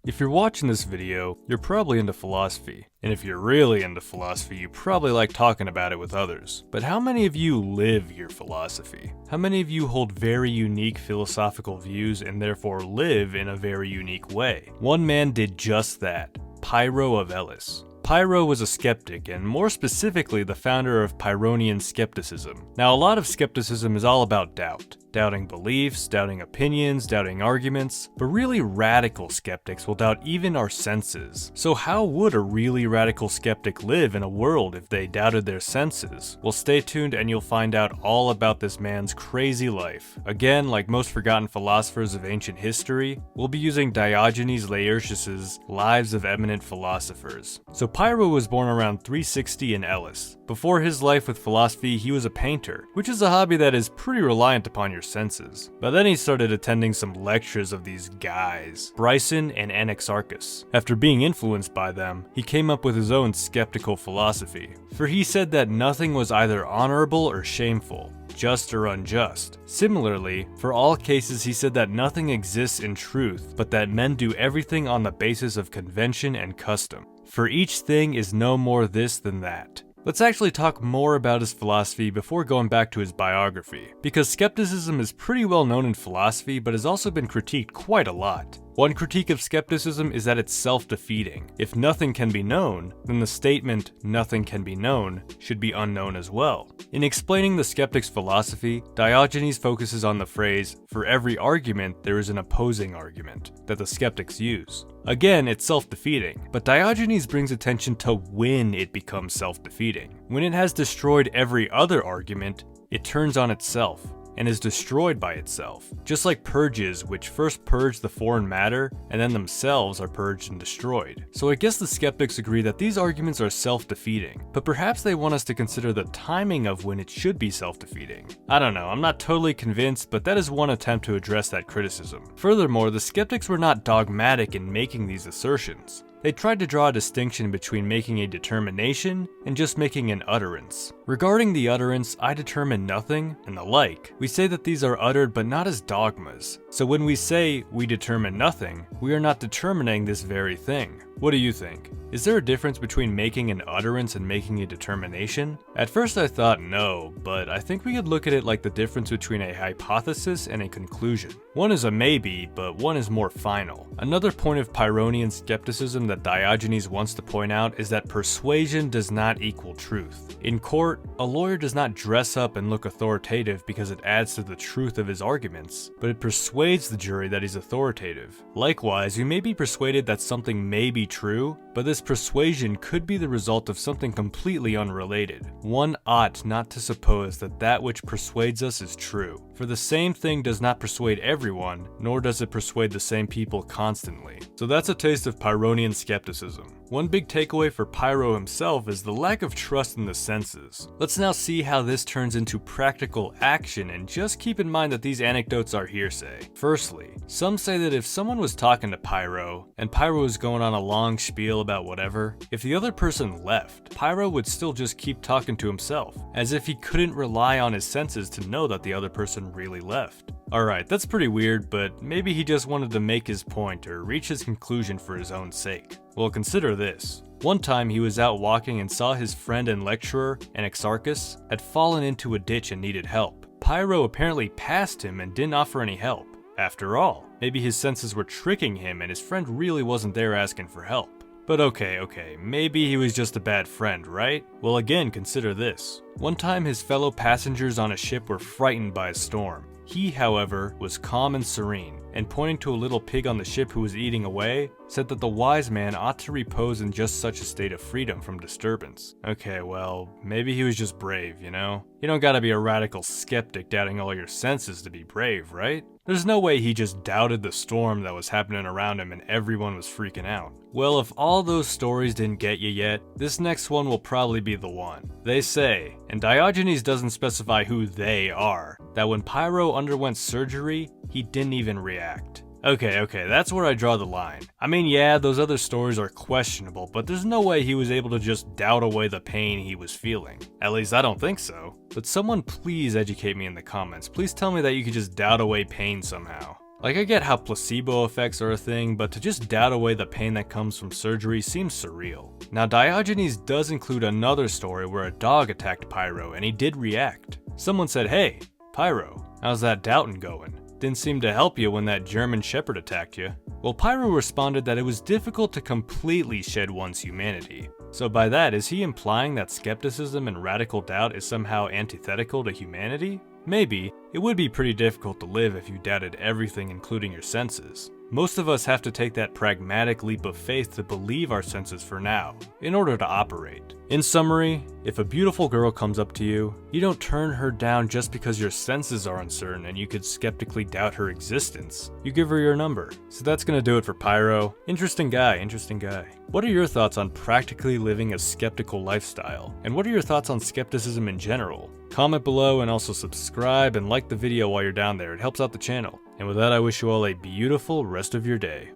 If you're watching this video, you're probably into philosophy. And if you're really into philosophy, you probably like talking about it with others. But how many of you live your philosophy? How many of you hold very unique philosophical views and therefore live in a very unique way? One man did just that, Pyrrho of Elis. Pyrrho was a skeptic, and more specifically the founder of Pyrrhonian skepticism. Now, a lot of skepticism is all about doubt. Doubting beliefs, doubting opinions, doubting arguments, but really radical skeptics will doubt even our senses. So how would a really radical skeptic live in a world if they doubted their senses? Well, stay tuned and you'll find out all about this man's crazy life. Again, like most forgotten philosophers of ancient history, we'll be using Diogenes Laertius's Lives of Eminent Philosophers. So Pyrrho was born around 360 in Elis. Before his life with philosophy, he was a painter, which is a hobby that is pretty reliant upon your senses. But then he started attending some lectures of these guys, Bryson and Anaxarchus. After being influenced by them, he came up with his own skeptical philosophy. For he said that nothing was either honorable or shameful, just or unjust. Similarly, for all cases he said that nothing exists in truth, but that men do everything on the basis of convention and custom. For each thing is no more this than that. Let's actually talk more about his philosophy before going back to his biography, because skepticism is pretty well known in philosophy but has also been critiqued quite a lot. One critique of skepticism is that it's self-defeating. If nothing can be known, then the statement, nothing can be known, should be unknown as well. In explaining the skeptic's philosophy, Diogenes focuses on the phrase, for every argument there is an opposing argument, that the skeptics use. Again, it's self-defeating, but Diogenes brings attention to when it becomes self-defeating. When it has destroyed every other argument, it turns on itself and is destroyed by itself. Just like purges, which first purge the foreign matter and then themselves are purged and destroyed. So I guess the skeptics agree that these arguments are self-defeating, but perhaps they want us to consider the timing of when it should be self-defeating. I don't know, I'm not totally convinced, but that is one attempt to address that criticism. Furthermore, the skeptics were not dogmatic in making these assertions. They tried to draw a distinction between making a determination and just making an utterance. Regarding the utterance, I determine nothing, and the like, we say that these are uttered but not as dogmas. So when we say we determine nothing, we are not determining this very thing. What do you think? Is there a difference between making an utterance and making a determination? At first I thought no, but I think we could look at it like the difference between a hypothesis and a conclusion. One is a maybe, but one is more final. Another point of Pyrrhonian skepticism that Diogenes wants to point out is that persuasion does not equal truth. In court, a lawyer does not dress up and look authoritative because it adds to the truth of his arguments, but it persuades the jury that he's authoritative. Likewise, you may be persuaded that something may be true, but this persuasion could be the result of something completely unrelated. One ought not to suppose that that which persuades us is true, for the same thing does not persuade everyone, nor does it persuade the same people constantly. So that's a taste of Pyrrhonian skepticism. One big takeaway for Pyrrho himself is the lack of trust in the senses. Let's now see how this turns into practical action, and just keep in mind that these anecdotes are hearsay. Firstly, some say that if someone was talking to Pyrrho, and Pyrrho was going on a long spiel about whatever, if the other person left, Pyrrho would still just keep talking to himself, as if he couldn't rely on his senses to know that the other person really left. Alright, that's pretty weird, but maybe he just wanted to make his point or reach his conclusion for his own sake. Well, consider this. One time he was out walking and saw his friend and lecturer, Anaxarchus, had fallen into a ditch and needed help. Pyrrho apparently passed him and didn't offer any help. After all, maybe his senses were tricking him and his friend really wasn't there asking for help. But okay, maybe he was just a bad friend, right? Well, again, consider this. One time his fellow passengers on a ship were frightened by a storm. He, however, was calm and serene, and pointing to a little pig on the ship who was eating away, said that the wise man ought to repose in just such a state of freedom from disturbance. Okay, well, maybe he was just brave, you know? You don't gotta be a radical skeptic doubting all your senses to be brave, right? There's no way he just doubted the storm that was happening around him and everyone was freaking out. Well, if all those stories didn't get you yet, this next one will probably be the one. They say, and Diogenes doesn't specify who they are, that when Pyrrho underwent surgery, he didn't even react. Okay, that's where I draw the line. I mean, yeah, those other stories are questionable, but there's no way he was able to just doubt away the pain he was feeling. At least I don't think so. But someone please educate me in the comments. Please tell me that you could just doubt away pain somehow. Like, I get how placebo effects are a thing, but to just doubt away the pain that comes from surgery seems surreal. Now, Diogenes does include another story where a dog attacked Pyrrho and he did react. Someone said, "Hey, Pyrrho, how's that doubting going? Didn't seem to help you when that German shepherd attacked you." Well, Pyrrho responded that it was difficult to completely shed one's humanity. So by that, is he implying that skepticism and radical doubt is somehow antithetical to humanity? Maybe. It would be pretty difficult to live if you doubted everything, including your senses. Most of us have to take that pragmatic leap of faith to believe our senses for now, in order to operate. In summary, if a beautiful girl comes up to you, you don't turn her down just because your senses are uncertain and you could skeptically doubt her existence. You give her your number. So that's gonna do it for Pyrrho. Interesting guy, interesting guy. What are your thoughts on practically living a skeptical lifestyle? And what are your thoughts on skepticism in general? Comment below and also subscribe and like the video while you're down there. It helps out the channel. And with that, I wish you all a beautiful rest of your day.